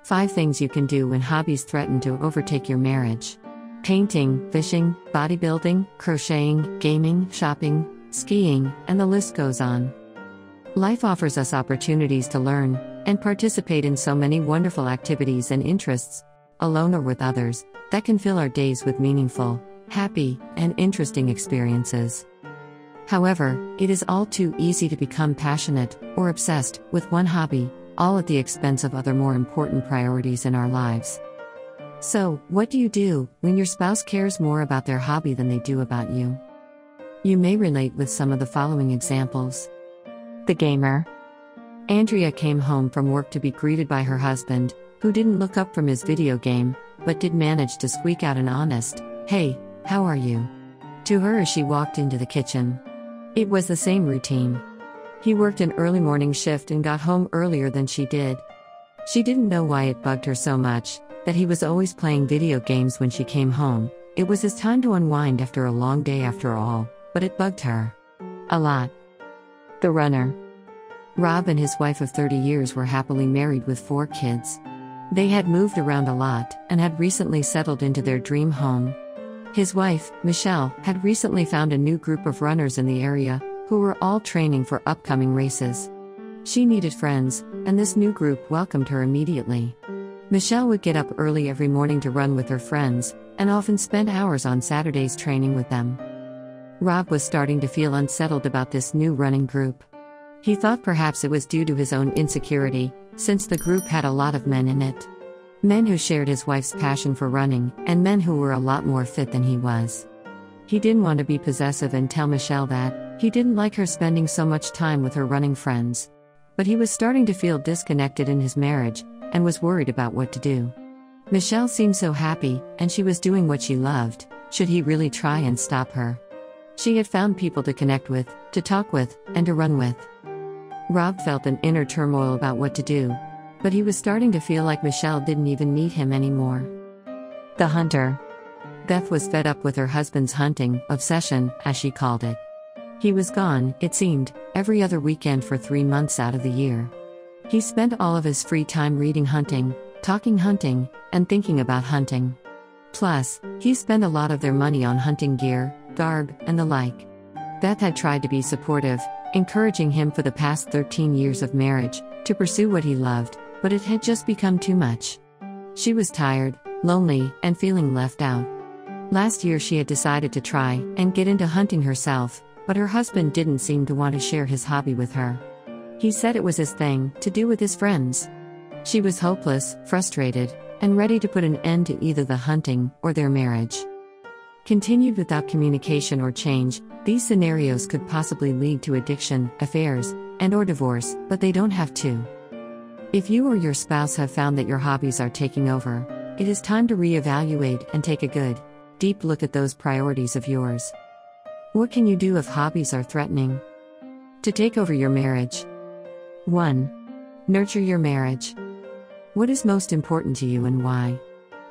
5 things you can do when hobbies threaten to overtake your marriage. Painting, fishing, bodybuilding, crocheting, gaming, shopping, skiing, and the list goes on. Life offers us opportunities to learn and participate in so many wonderful activities and interests, alone or with others, that can fill our days with meaningful, happy, and interesting experiences. However, it is all too easy to become passionate or obsessed with one hobby, all at the expense of other more important priorities in our lives. So, what do you do when your spouse cares more about their hobby than they do about you? You may relate with some of the following examples. The gamer. Andrea came home from work to be greeted by her husband, who didn't look up from his video game, but did manage to squeak out an honest, "Hey, how are you?" to her as she walked into the kitchen. It was the same routine. He worked an early morning shift and got home earlier than she did. She didn't know why it bugged her so much, that he was always playing video games when she came home. It was his time to unwind after a long day after all, but it bugged her a lot. The runner. Rob and his wife of 30 years were happily married with 4 kids. They had moved around a lot and had recently settled into their dream home. His wife, Michelle, had recently found a new group of runners in the area, who were all training for upcoming races. She needed friends, and this new group welcomed her immediately. Michelle would get up early every morning to run with her friends, and often spent hours on Saturdays training with them. Rob was starting to feel unsettled about this new running group. He thought perhaps it was due to his own insecurity, since the group had a lot of men in it. Men who shared his wife's passion for running, and men who were a lot more fit than he was. He didn't want to be possessive and tell Michelle that he didn't like her spending so much time with her running friends. But he was starting to feel disconnected in his marriage, and was worried about what to do. Michelle seemed so happy, and she was doing what she loved. Should he really try and stop her? She had found people to connect with, to talk with, and to run with. Rob felt an inner turmoil about what to do, but he was starting to feel like Michelle didn't even need him anymore. The hunter. Beth was fed up with her husband's hunting obsession, as she called it. He was gone, it seemed, every other weekend for 3 months out of the year. He spent all of his free time reading hunting, talking hunting, and thinking about hunting. Plus, he spent a lot of their money on hunting gear, garb, and the like. Beth had tried to be supportive, encouraging him for the past 13 years of marriage, to pursue what he loved, but it had just become too much. She was tired, lonely, and feeling left out. Last year she had decided to try and get into hunting herself, but her husband didn't seem to want to share his hobby with her. He said it was his thing to do with his friends. She was hopeless, frustrated, and ready to put an end to either the hunting or their marriage. Continued without communication or change, these scenarios could possibly lead to addiction, affairs, and/or divorce, but they don't have to. If you or your spouse have found that your hobbies are taking over, it is time to reevaluate and take a good, deep look at those priorities of yours. What can you do if hobbies are threatening to take over your marriage? 1. Nurture your marriage. What is most important to you and why?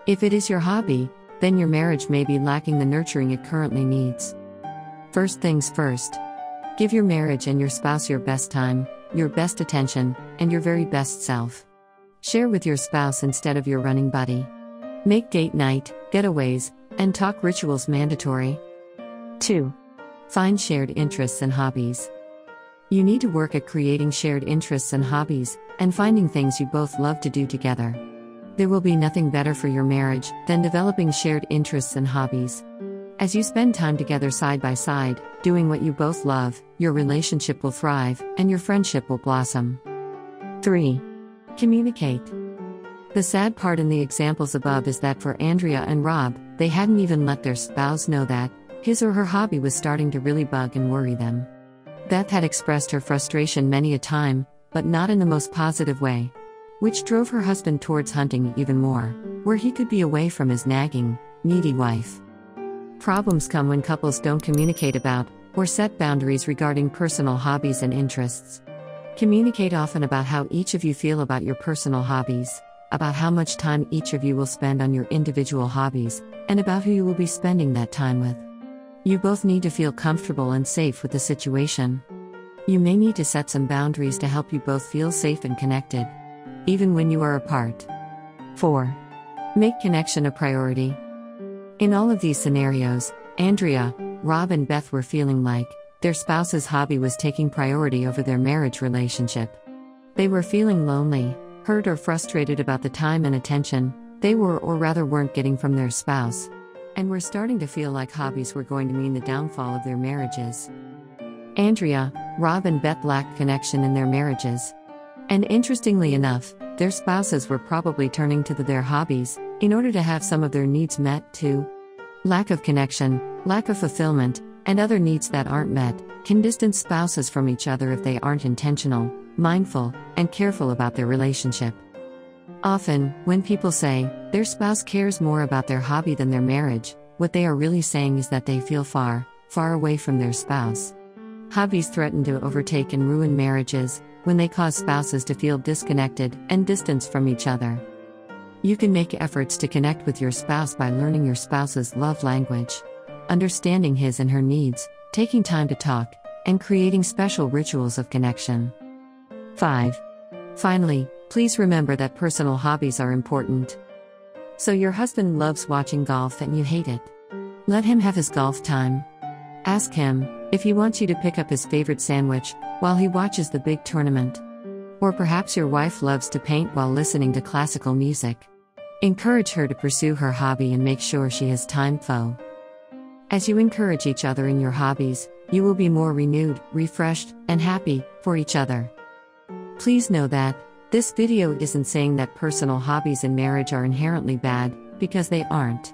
If it is your hobby, then your marriage may be lacking the nurturing it currently needs. First things first. Give your marriage and your spouse your best time, your best attention, and your very best self. Share with your spouse instead of your running buddy. Make date night, getaways, and talk rituals mandatory. 2. Find shared interests and hobbies. You need to work at creating shared interests and hobbies, and finding things you both love to do together. There will be nothing better for your marriage than developing shared interests and hobbies. As you spend time together side by side, doing what you both love, your relationship will thrive, and your friendship will blossom. 3. Communicate. The sad part in the examples above is that for Andrea and Rob, they hadn't even let their spouse know that his or her hobby was starting to really bug and worry them. Beth had expressed her frustration many a time, but not in the most positive way, which drove her husband towards hunting even more, where he could be away from his nagging, needy wife. Problems come when couples don't communicate about, or set boundaries regarding personal hobbies and interests. Communicate often about how each of you feel about your personal hobbies, about how much time each of you will spend on your individual hobbies, and about who you will be spending that time with. You both need to feel comfortable and safe with the situation. You may need to set some boundaries to help you both feel safe and connected, even when you are apart. 4. Make connection a priority. In all of these scenarios, Andrea, Rob, and Beth were feeling like their spouse's hobby was taking priority over their marriage relationship. They were feeling lonely, hurt, or frustrated about the time and attention they were or rather weren't getting from their spouse, and were starting to feel like hobbies were going to mean the downfall of their marriages. Andrea, Rob, and Beth lacked connection in their marriages. And interestingly enough, their spouses were probably turning to their hobbies in order to have some of their needs met too. Lack of connection, lack of fulfillment, and other needs that aren't met can distance spouses from each other if they aren't intentional, mindful, and careful about their relationship. Often, when people say their spouse cares more about their hobby than their marriage, what they are really saying is that they feel far, far away from their spouse. Hobbies threaten to overtake and ruin marriages when they cause spouses to feel disconnected and distanced from each other. You can make efforts to connect with your spouse by learning your spouse's love language, understanding his and her needs, taking time to talk, and creating special rituals of connection. 5. Finally, please remember that personal hobbies are important. So your husband loves watching golf and you hate it. Let him have his golf time. Ask him if he wants you to pick up his favorite sandwich while he watches the big tournament. Or perhaps your wife loves to paint while listening to classical music. Encourage her to pursue her hobby and make sure she has time. As you encourage each other in your hobbies, you will be more renewed, refreshed, and happy for each other. Please know that this video isn't saying that personal hobbies in marriage are inherently bad, because they aren't.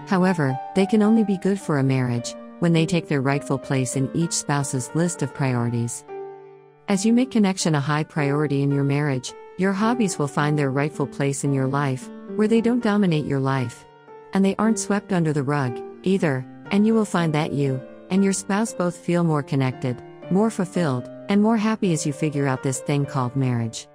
However, they can only be good for a marriage when they take their rightful place in each spouse's list of priorities. As you make connection a high priority in your marriage, your hobbies will find their rightful place in your life, where they don't dominate your life. And they aren't swept under the rug, either, and you will find that you and your spouse both feel more connected, more fulfilled, and more happy as you figure out this thing called marriage.